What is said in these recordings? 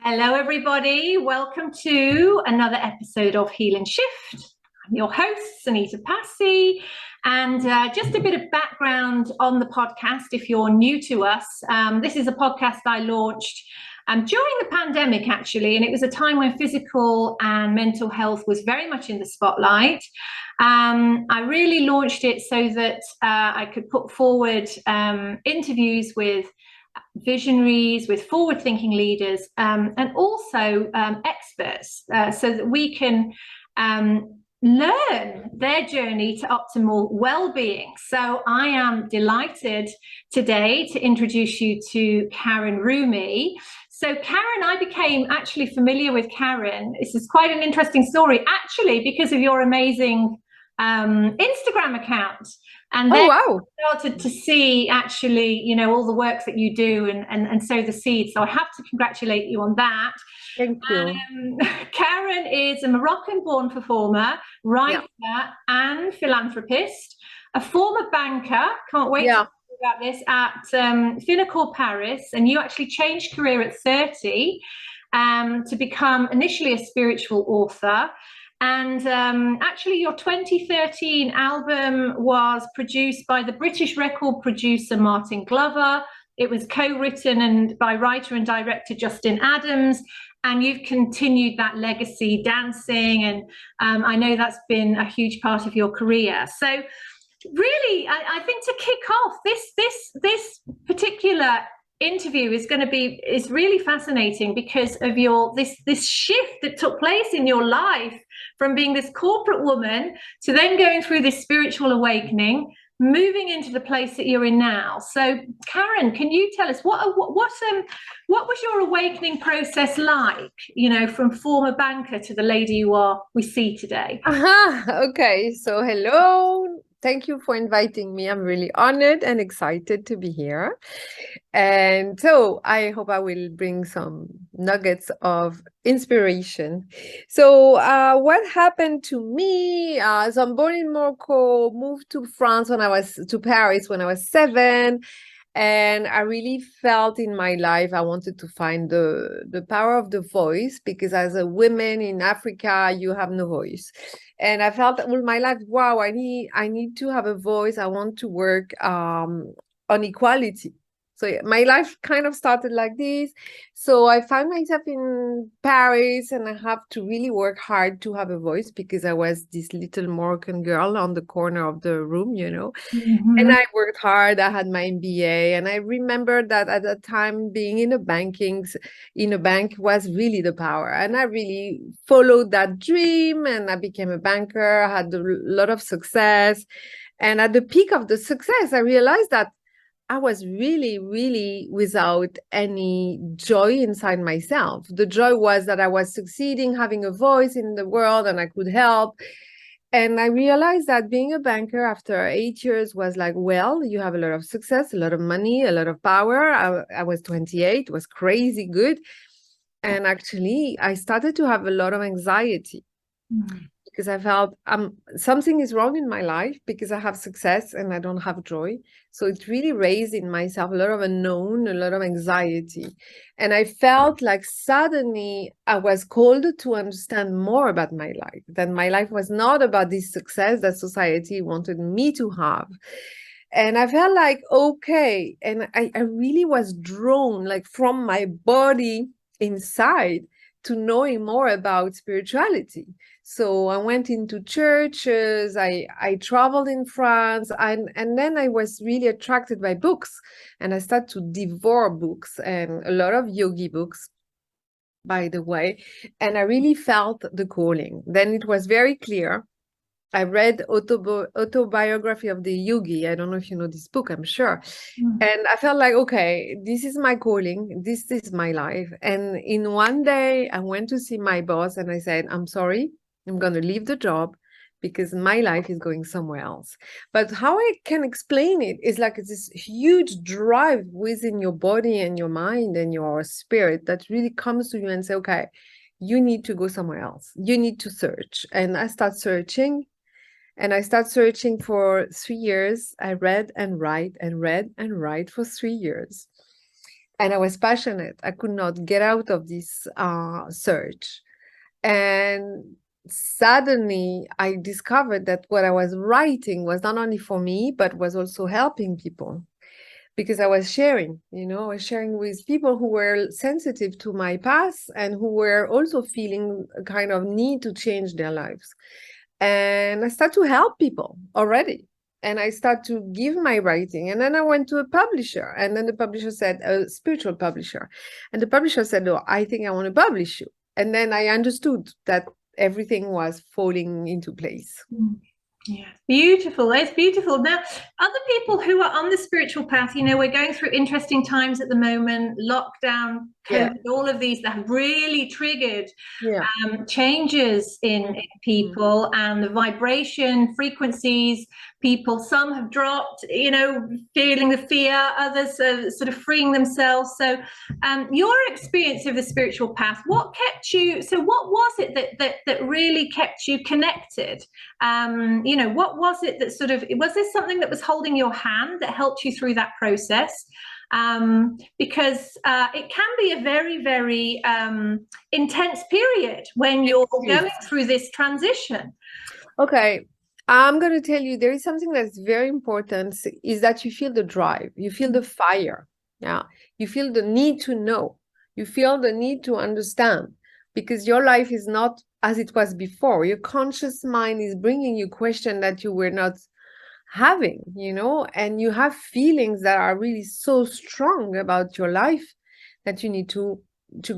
Hello, everybody. Welcome to another episode of Heal and Shift. I'm your host, Sunita Passi. And just a bit of background on the podcast, if you're new to us. This is a podcast I launched during the pandemic, actually, and it was a time when physical and mental health was very much in the spotlight. I really launched it so that I could put forward interviews with visionaries, with forward-thinking leaders, and also experts, so that we can learn their journey to optimal well-being. So I am delighted today to introduce you to Karen Ruimy. So Karen, I became actually familiar with Karen. This is quite an interesting story, actually, because of your amazing Instagram account. And then I started to see actually, you know, all the work that you do and sow the seeds. So I have to congratulate you on that. Thank you. Karen is a Moroccan-born performer, writer, and philanthropist, a former banker. Can't wait to talk about this at FINACOR Paris. And you actually changed career at 30 to become initially a spiritual author. And actually, your 2013 album was produced by the British record producer Martin Glover. It was co-written by writer and director Justin Adams. And you've continued that legacy dancing. And I know that's been a huge part of your career. So really, I think to kick off this particular interview is really fascinating because of this shift that took place in your life from being this corporate woman to then going through this spiritual awakening, moving into the place that you're in now. So Karen, can you tell us what was your awakening process like, you know, from former banker to the lady we see today? Okay, so hello. Thank you for inviting me. I'm really honored and excited to be here. And so I hope I will bring some nuggets of inspiration. So what happened to me? So I'm born in Morocco, moved to Paris when I was 7. And I really felt in my life I wanted to find the power of the voice, because as a woman in Africa, you have no voice. And I felt all my life, wow, I need to have a voice. I want to work on equality. So my life kind of started like this. So I found myself in Paris, and I have to really work hard to have a voice, because I was this little Moroccan girl on the corner of the room, you know. Mm-hmm. And I worked hard. I had my MBA, and I remember that at that time being in a bank was really the power. And I really followed that dream, and I became a banker. I had a lot of success. And at the peak of the success, I realized that I was really, really without any joy inside myself. The joy was that I was succeeding, having a voice in the world, and I could help. And I realized that being a banker after 8 years was like, well, you have a lot of success, a lot of money, a lot of power. I was 28, it was crazy good. And actually, I started to have a lot of anxiety. Mm-hmm. Because I felt something is wrong in my life, because I have success and I don't have joy. So it really raised in myself a lot of unknown, a lot of anxiety. And I felt like suddenly I was called to understand more about my life, that my life was not about this success that society wanted me to have. And I felt like, okay. And I really was drawn, like, from my body inside to knowing more about spirituality. So I went into churches, I traveled in France, and then I was really attracted by books. And I started to devour books, and a lot of yogi books, by the way. And I really felt the calling. Then it was very clear. I read Autobiography of the Yogi. I don't know if you know this book, I'm sure. Mm-hmm. And I felt like, okay, this is my calling. This is my life. And in one day, I went to see my boss and I said, I'm sorry, I'm going to leave the job because my life is going somewhere else. But how I can explain it is like it's this huge drive within your body and your mind and your spirit that really comes to you and say, okay, you need to go somewhere else. You need to search. And I start searching. And I started searching for 3 years. I read and write and read and write for 3 years. and I was passionate. I could not get out of this search. And suddenly I discovered that what I was writing was not only for me, but was also helping people. Because I was sharing, I was sharing with people who were sensitive to my past and who were also feeling a kind of need to change their lives. And I started to help people already. And I started to give my writing. And then I went to a publisher. And then the publisher said, a spiritual publisher. And the publisher said, no, I think I want to publish you. And then I understood that everything was falling into place. Yeah, beautiful. It's beautiful. Now, other people who are on the spiritual path, we're going through interesting times at the moment, lockdown, COVID, all of these that have really triggered changes in people and the vibration frequencies. Some have dropped, feeling the fear, others are sort of freeing themselves. So your experience of the spiritual path, what was it that really kept you connected? What was it that was there something that was holding your hand that helped you through that process? Because it can be a very, very intense period when you're going through this transition. Okay, I'm going to tell you, there is something that's very important, is that you feel the drive, you feel the fire. Yeah, you feel the need to know, you feel the need to understand, because your life is not as it was before. Your conscious mind is bringing you questions that you were not having, and you have feelings that are really so strong about your life that you need to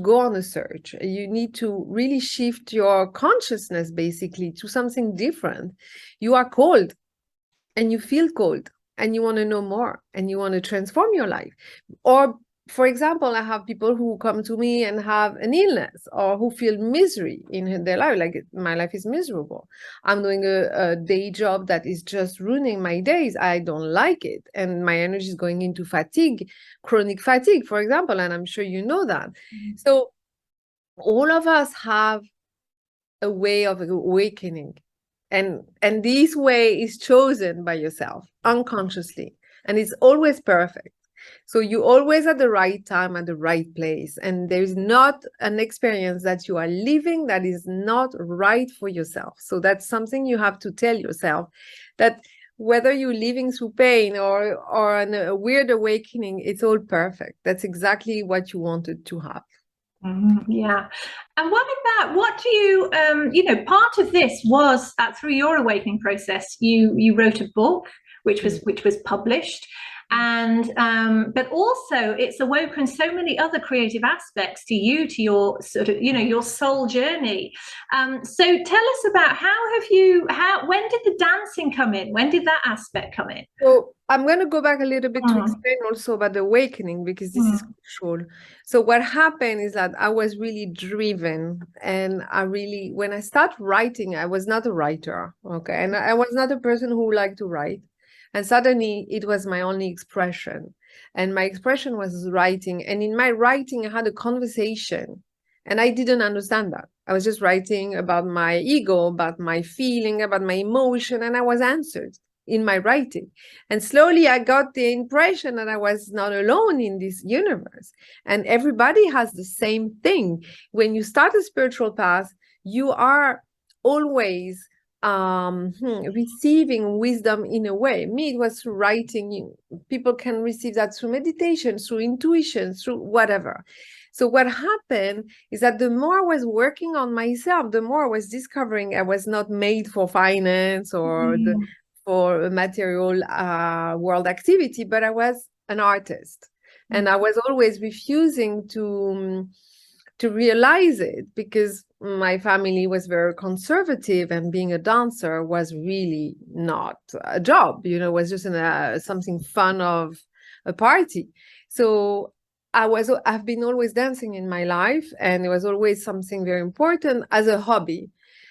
go on a search. You need to really shift your consciousness basically to something different. You are cold and you feel cold and you want to know more and you want to transform your life. Or for example, I have people who come to me and have an illness or who feel misery in their life, like my life is miserable. I'm doing a day job that is just ruining my days. I don't like it. And my energy is going into fatigue, chronic fatigue, for example, and I'm sure you know that. So all of us have a way of awakening. And this way is chosen by yourself unconsciously. And it's always perfect. So you're always at the right time, at the right place. And there's not an experience that you are living that is not right for yourself. So that's something you have to tell yourself, that whether you're living through pain or a weird awakening, it's all perfect. That's exactly what you wanted to have. Yeah. And what do you, part of this was through your awakening process, you wrote a book, which was published. And but also it's awoken so many other creative aspects to your sort of your soul journey. So tell us about when did the dancing come in? When did that aspect come in? So I'm going to go back a little bit to explain also about the awakening, because this is crucial. So what happened is that I was really driven, and when I started writing, I was not a writer, okay, and I was not a person who liked to write. And suddenly it was my only expression. And my expression was writing. And in my writing, I had a conversation. And I didn't understand that. I was just writing about my ego, about my feeling, about my emotion. And I was answered in my writing. And slowly I got the impression that I was not alone in this universe. And everybody has the same thing. When you start a spiritual path, you are always receiving wisdom in a way. Me, it was through writing. People can receive that through meditation, through intuition, through whatever. So what happened is that the more I was working on myself, the more I was discovering I was not made for finance or for a material world activity, but I was an artist. And I was always refusing to realize it, because my family was very conservative, and being a dancer was really not a job, it was just something fun of a party. So I've been always dancing in my life, and it was always something very important as a hobby.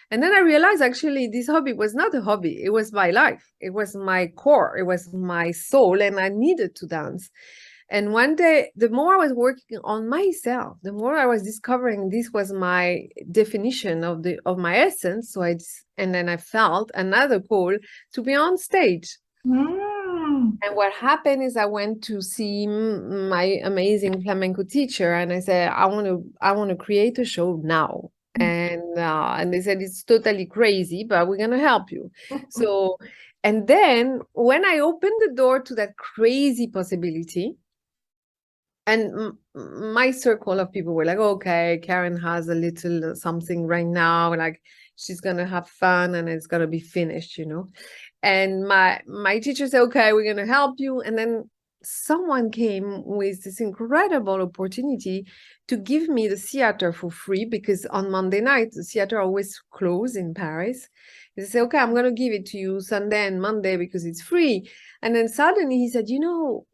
And then I realized actually this hobby was not a hobby, it was my life, it was my core, it was my soul, and I needed to dance. And one day, the more I was working on myself, the more I was discovering this was my definition of my essence. And then I felt another call to be on stage. And what happened is I went to see my amazing flamenco teacher, and I said, I want to create a show now. And they said, it's totally crazy, but we're gonna help you. So, and then when I opened the door to that crazy possibility, and my circle of people were like, okay, Karen has a little something right now, like she's gonna have fun and it's gonna be finished, you know. And my teacher said, okay, we're gonna help you. And then someone came with this incredible opportunity to give me the theater for free, because on Monday night the theater always closed in Paris. They said, okay, I'm gonna give it to you Sunday and Monday because it's free. And then suddenly he said, you know,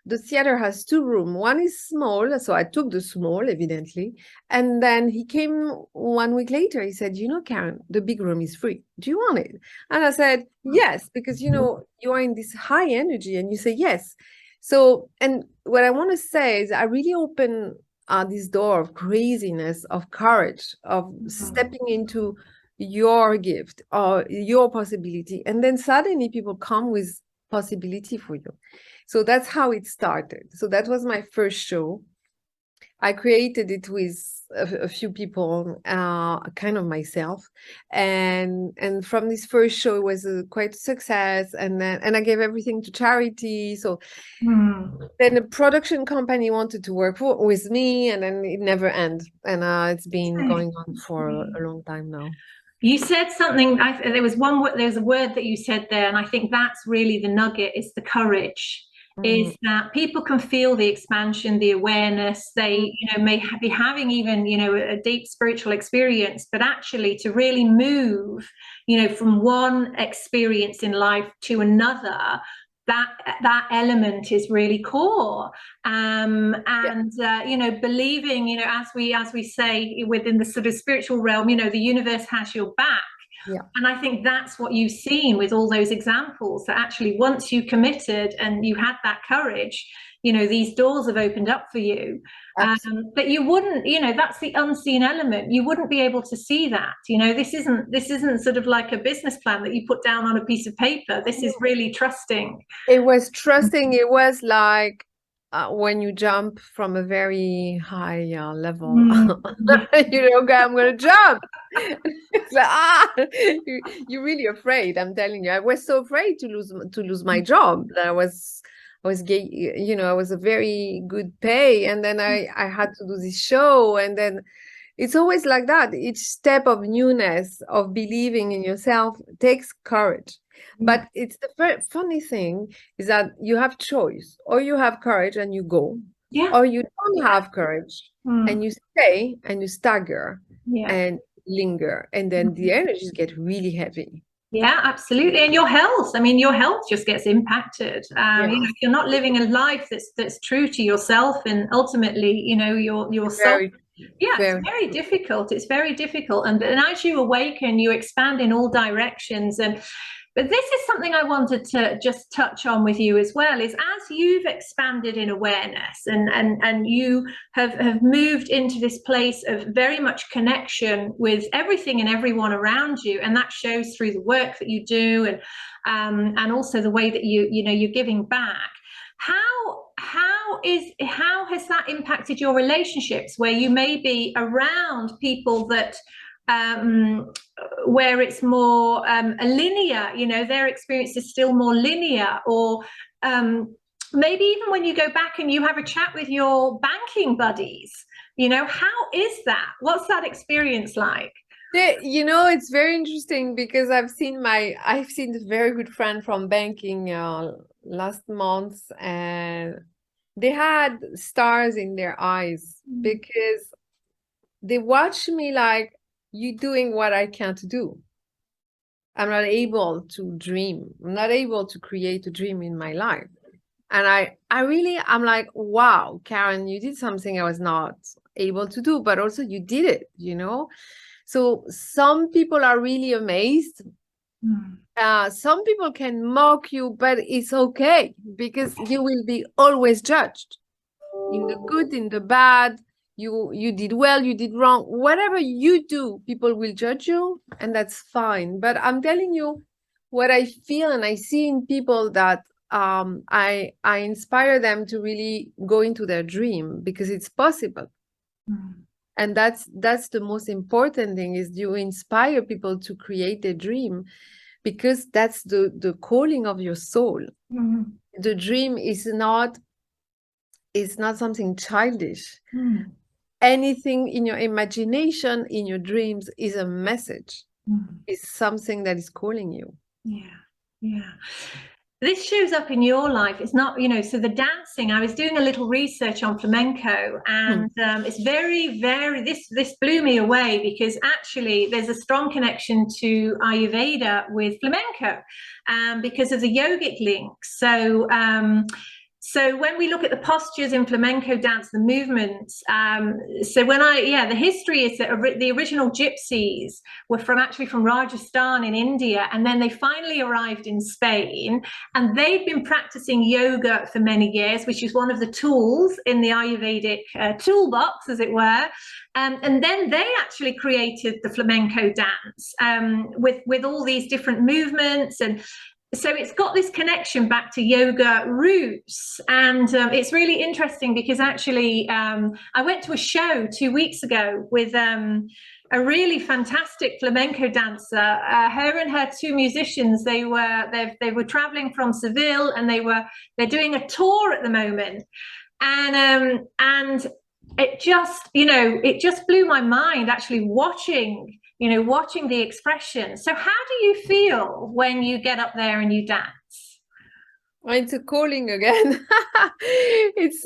the theater has 2 rooms. One is small, so I took the small, evidently. And then he came 1 week later. He said, you know, Karen, the big room is free. Do you want it? And I said, yes, because, you know, you are in this high energy and you say yes. So, and what I want to say is I really open this door of craziness, of courage, of stepping into your gift or your possibility. And then suddenly people come with possibility for you. So that's how it started. So that was my first show. I created it with a few people, kind of myself, and from this first show, it was quite a success. And I gave everything to charity. So then the production company wanted to work with me, and then it never ended. And it's been going on for a long time now. You said something, there was a word that you said there, and I think that's really the nugget, is the courage. Is that people can feel the expansion, the awareness, they, you know, may be having even, you know, a deep spiritual experience, but actually to really move, you know, from one experience in life to another, that element is really core. You know, believing, you know, as we say within the sort of spiritual realm, you know, the universe has your back. Yeah. And I think that's what you've seen with all those examples, that actually once you committed and you had that courage, you know, these doors have opened up for you. But you wouldn't, you know, that's the unseen element. You wouldn't be able to see that. You know, this isn't sort of like a business plan that you put down on a piece of paper. This is really trusting. It was trusting. It was like when you jump from a very high level, you know, okay, I'm going to jump. It's like, you're really afraid. I'm telling you, I was so afraid to lose my job that I was you know, I was a very good pay, and then I had to do this show, and then it's always like that. Each step of newness, of believing in yourself, takes courage. But it's the funny thing is that you have choice, or you have courage and you go, or you don't have courage and you stay and you stagger and linger, and then the energies get really heavy. Yeah, absolutely. And your health, I mean, your health just gets impacted. You know, if you're not living a life that's true to yourself, and ultimately, you know, your soul. It's very difficult. It's very difficult. And as you awaken, you expand in all directions. But this is something I wanted to just touch on with you as well, is as you've expanded in awareness and you have moved into this place of very much connection with everything and everyone around you, and that shows through the work that you do, and also the way that you know you're giving back. How has that impacted your relationships, where you may be around people that where it's more linear, you know, their experience is still more linear, or maybe even when you go back and you have a chat with your banking buddies, you know, how is that? What's that experience like? You know, it's very interesting, because I've seen a very good friend from banking last month, and they had stars in their eyes, because they watched me like, you doing what I can't do. I'm not able to dream. I'm not able to create a dream in my life. And I'm like, wow, Karen, you did something I was not able to do, but also you did it, you know? So some people are really amazed. Some people can mock you, but it's okay, because you will be always judged, in the good, in the bad. You did well, you did wrong, whatever you do, people will judge you, and that's fine. But I'm telling you what I feel and I see in people, that I inspire them to really go into their dream, because it's possible. And that's the most important thing, is you inspire people to create their dream, because that's the calling of your soul. The dream is not something childish. Anything in your imagination, in your dreams, is a message. It's something that is calling you. Yeah. This shows up in your life. It's not, so the dancing, I was doing a little research on flamenco, and it's very, very, this blew me away, because actually there's a strong connection to Ayurveda with flamenco, because of the yogic links. So when we look at the postures in flamenco dance, the movements, the history is that the original gypsies were actually from Rajasthan in India, and then they finally arrived in Spain, and they've been practicing yoga for many years, which is one of the tools in the Ayurvedic toolbox, as it were. And then they actually created the flamenco dance with all these different movements, and so it's got this connection back to yoga roots. And it's really interesting, because actually I went to a show 2 weeks ago with a really fantastic flamenco dancer. Her and her two musicians, they were traveling from Seville, and they're doing a tour at the moment. And it just blew my mind, actually watching the expression. So how do you feel when you get up there and you dance? It's a calling again. It's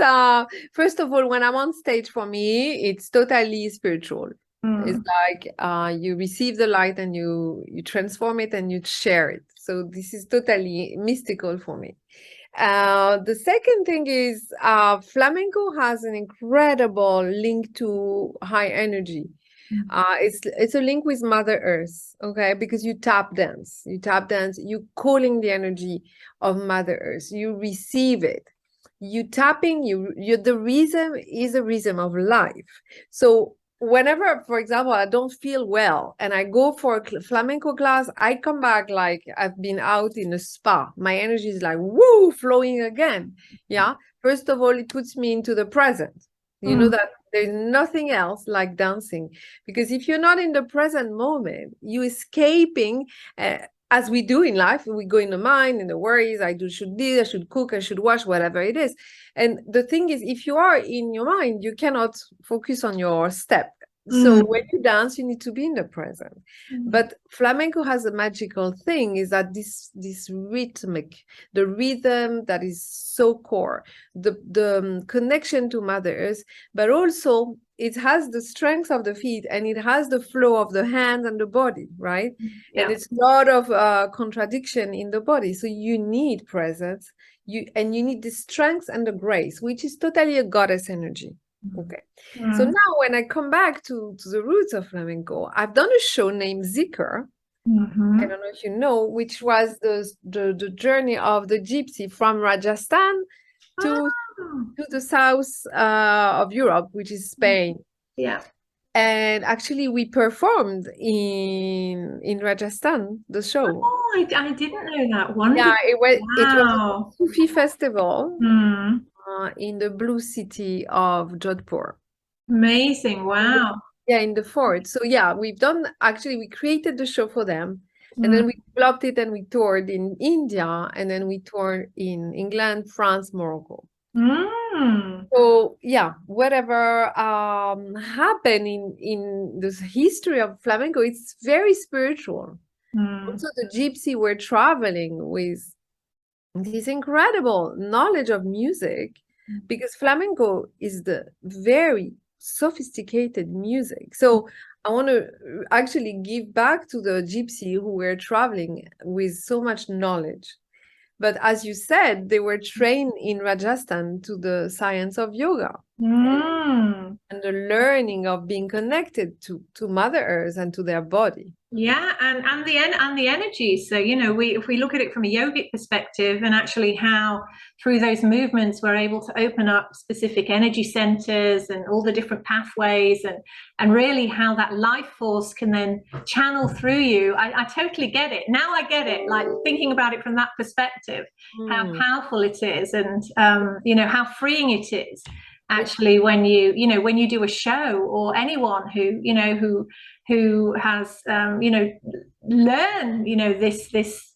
first of all, when I'm on stage, for me, it's totally spiritual. It's like you receive the light, and you transform it, and you share it. So this is totally mystical for me. The second thing is flamenco has an incredible link to high energy. It's a link with Mother Earth, okay? Because you tap dance, you calling the energy of Mother Earth, you receive it, you tapping, the rhythm is a rhythm of life. So whenever, for example, I don't feel well and I go for a flamenco class, I come back like I've been out in a spa. My energy is like, woo, flowing again. Yeah. First of all, it puts me into the present. You know that there's nothing else like dancing, because if you're not in the present moment, you're escaping, as we do in life. We go in the mind, in the worries. I should cook, I should wash, whatever it is. And the thing is, if you are in your mind, you cannot focus on your step. So when you dance, you need to be in the present. But flamenco has a magical thing, is that this rhythmic, the rhythm that is so core, the connection to Mother Earth, but also it has the strength of the feet, and it has the flow of the hands and the body, right? Yeah. And it's a lot of contradiction in the body. So you need presence, you need the strength and the grace, which is totally a goddess energy. Okay. So now when I come back to the roots of flamenco, I've done a show named Zikr. I don't know if you know, which was the journey of the gypsy from Rajasthan to the south of Europe, which is Spain. Yeah. And actually we performed in Rajasthan, the show. Oh, I didn't know that one. Yeah, it was a Sufi festival. In the blue city of Jodhpur. Amazing. Wow. Yeah, in the fort. So yeah, we created the show for them, and then we developed it, and we toured in India, and then we toured in England, France, Morocco. So yeah, whatever happened in the history of flamenco, it's very spiritual. Also, the gypsy were traveling with this incredible knowledge of music, because flamenco is the very sophisticated music. So I want to actually give back to the gypsy who were traveling with so much knowledge. But as you said, they were trained in Rajasthan to the science of yoga. Mm. and the learning of being connected to Mother Earth and to their body. Yeah, and the energy. So, you know, if we look at it from a yogic perspective, and actually how through those movements we're able to open up specific energy centers and all the different pathways, and really how that life force can then channel through you. I totally get it. Now I get it, like thinking about it from that perspective, how powerful it is, and you know, how freeing it is actually when you do a show, or anyone who, you know, who has you know, learn, you know, this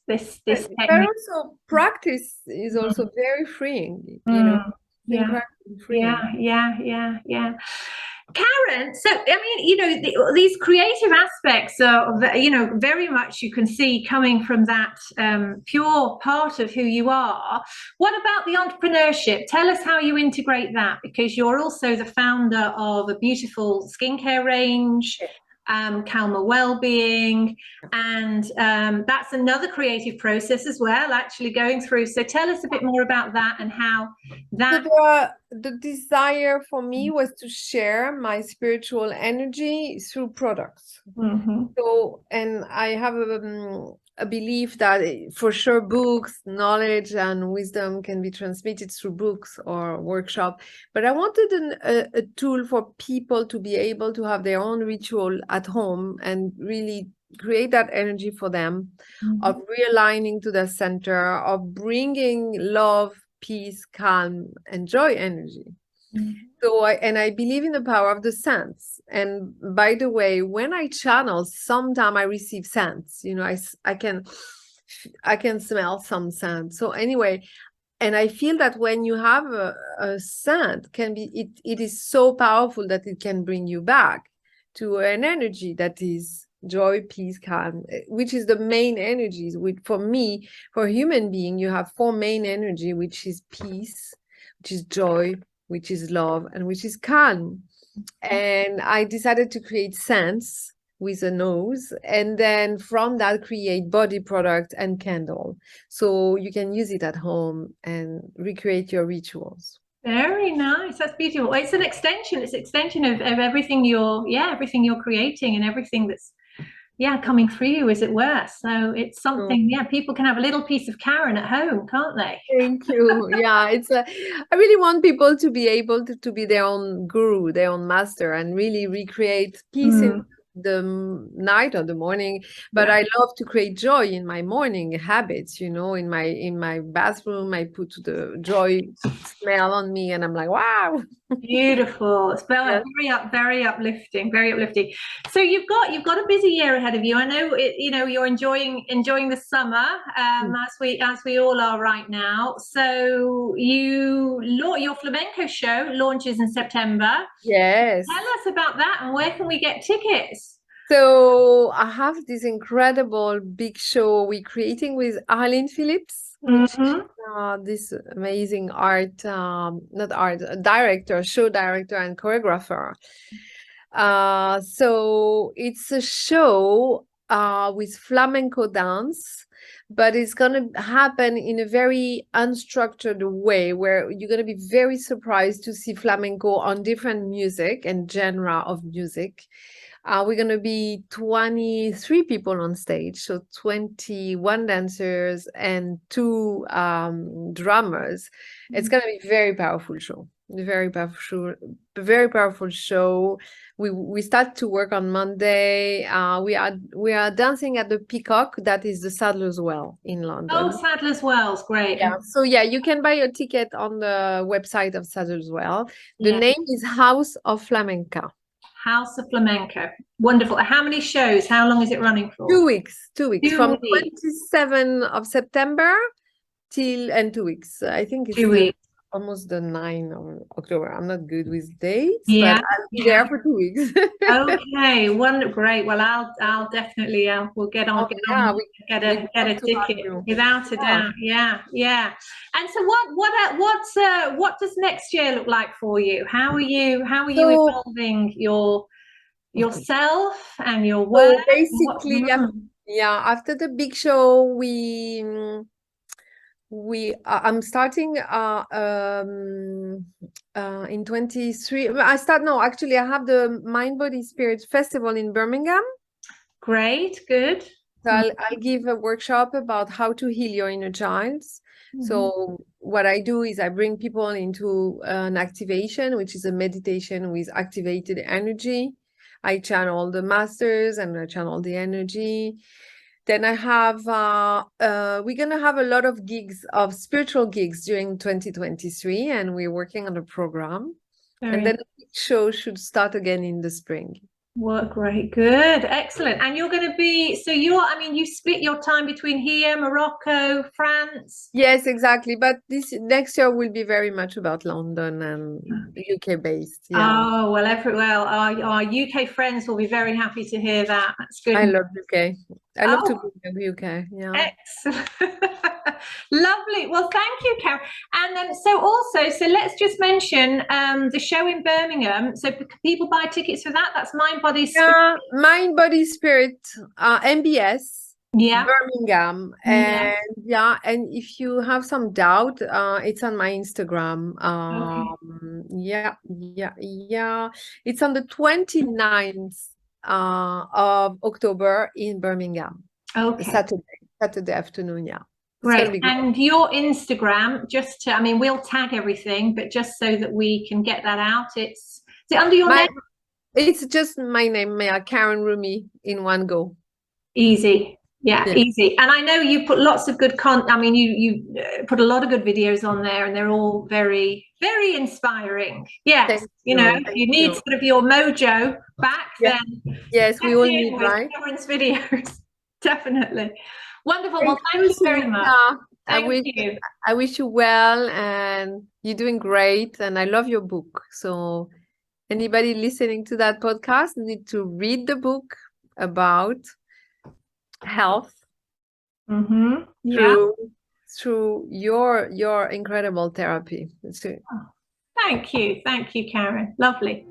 But technique. also practice is also very freeing, you know. It's Yeah, incredibly freeing. yeah. Karen, so I mean, you know, these creative aspects are, you know, very much you can see coming from that pure part of who you are. What about the entrepreneurship? Tell us how you integrate that, because you're also the founder of a beautiful skincare range, Kalmar Wellbeing, and that's another creative process as well, actually going through. So tell us a bit more about that, and how that. So the desire for me was to share my spiritual energy through products. So, and I have a belief that for sure books, knowledge and wisdom can be transmitted through books or workshop, but I wanted a tool for people to be able to have their own ritual at home and really create that energy for them, of realigning to the center, of bringing love, peace, calm, and joy energy. So I believe in the power of the scents. And by the way, when I channel, sometimes I receive scents. You know, I can smell some scent. So anyway, and I feel that when you have a scent, it is so powerful that it can bring you back to an energy that is joy, peace, calm, which is the main energies. For me, for a human being, you have 4 main energy, which is peace, which is joy, which is love, and which is calm. And I decided to create scents with a nose, and then from that create body product and candle, so you can use it at home and recreate your rituals. Very nice. That's beautiful. It's an extension. It's an extension of everything everything you're creating, and everything that's coming through you, as it were. So it's something, people can have a little piece of Karen at home, can't they? Thank you. Yeah, I really want people to be able to be their own guru, their own master, and really recreate peace in the night or the morning. But I love to create joy in my morning habits, you know, in my bathroom. I put the joy smell on me, and I'm like, wow. Beautiful. It's very uplifting, very uplifting. So you've got a busy year ahead of you. I know you know, you're enjoying the summer, as we all are right now. So your flamenco show launches in September. Yes. Tell us about that, and where can we get tickets? So I have this incredible big show we're creating with Arlene Phillips, which this amazing show director and choreographer. So it's a show with flamenco dance, but it's going to happen in a very unstructured way, where you're going to be very surprised to see flamenco on different music and genre of music. We're going to be 23 people on stage, so 21 dancers and 2 drummers. It's going to be a very powerful show. Very powerful show. We start to work on Monday. We are dancing at the Peacock, that is the Sadler's Well in London. Oh, Sadler's Well's great. Yeah. So you can buy your ticket on the website of Sadler's Well. The name is House of Flamenca. House of Flamenco. Wonderful. How many shows? How long is it running for? 2 weeks. 2 weeks. From 27th of September till 2 weeks. I think it's 2 weeks. Almost the 9th of October. I'm not good with dates, but I'll be there for 2 weeks. Okay, great. Well, I'll definitely we'll get on. Get a ticket without a doubt. Yeah. And so what does next year look like for you? How are you evolving yourself and your work? So basically, after the big show, I'm starting in 23. Actually, I have the Mind Body Spirit Festival in Birmingham. Great, good. So I'll give a workshop about how to heal your inner child. So what I do is I bring people into an activation, which is a meditation with activated energy. I channel the masters and I channel the energy. Then I have, we're going to have a lot of gigs, of spiritual gigs during 2023, and we're working on a program. And then the show should start again in the spring. Well, great, good, excellent. And you're going to be, so you split your time between here, Morocco, France. Yes, exactly. But this next year will be very much about London and UK based. Yeah. Oh, well, our UK friends will be very happy to hear that. That's good. I love UK. I love to be in the UK. Yeah. Excellent. Lovely. Well, thank you, Karen. And so let's just mention the show in Birmingham. So people buy tickets for that. That's Mind Body Spirit. Yeah, Mind Body Spirit, MBS. Yeah. Birmingham. And and if you have some doubt, it's on my Instagram. It's on the 29th of October in Birmingham. Okay. Saturday afternoon, yeah. Great. And your Instagram, just to, we'll tag everything, but just so that we can get that out, is it under your name? It's just my name, Karen Ruimy, in one go. Easy. Yeah, easy. And I know you put lots of good content. You put a lot of good videos on there, and they're all very, very inspiring. Yes, you need sort of your mojo back. Yeah. Then yes, we all need, right? Karen's videos, definitely. Wonderful. Well, thank you very much. Thank you. I wish you well, and you're doing great. And I love your book. So anybody listening to that podcast need to read the book about health through your incredible therapy. Thank you, Karen. Lovely.